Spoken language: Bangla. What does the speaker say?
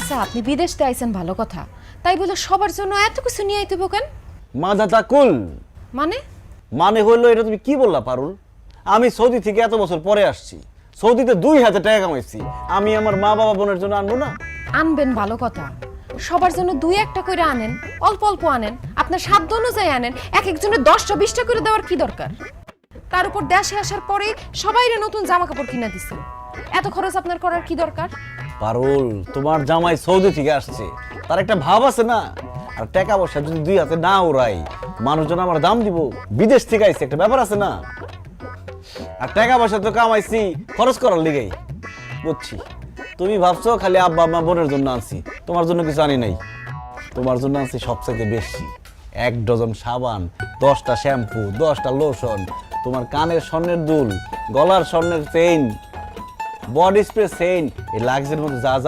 আচ্ছা আপনি বিদেশতে আইছেন ভালো কথা, তাই বলে সবার জন্য এত কিছু নিয়ে আইতে কেন? মাদা তাকুল মানে মানে হইলো, এটা তুমি কি বললা পারুল? আমি সৌদি থেকে এত বছর পরে আসছি, সৌদিতে 2000 টাকা কামাইছি, আমি আমার মা বাবা বোনের জন্য আনবো না? আনবেন ভালো কথা, সবার জন্য দুই একটা করে আনেন, অল্প অল্প আনেন, আপনার সাধ্য অনুযায়ী আনেন। এক একজনের 10টা 20টা করে দেওয়ার কি দরকার? তার উপর দেশে আসার পরে সবাইরে নতুন জামা কাপড় কিনা দিছে, এত খরচ আপনার করার কি দরকার? পারুল, তোমার জামাই সৌদি থেকে আসছে, তার একটা ভাব আছে না? আর টাকা পয়সা যদি দুই হাতে না উড়াই, মানুষজন আমার দাম দিব? বিদেশ থেকে আইছে, একটা ব্যাপার আছে না? আর টাকা পয়সা তো কামাইছি খরচ করার লিগেই, বুঝছি। তুমি ভাবছো খালি আব্বা আম্মা বোনের জন্য আনছি, তোমার জন্য কিছু আনি নাই। তোমার জন্য আনছি সবচাইতে বেশি, 1 ডজন সাবান, 10টা শ্যাম্পু, 10টা লোশন, তোমার কানের স্বর্ণের দুল, গলার স্বর্ণের চেইন, বডি স্প্রে চেইন, এই লাক্সের মধ্যে যা যা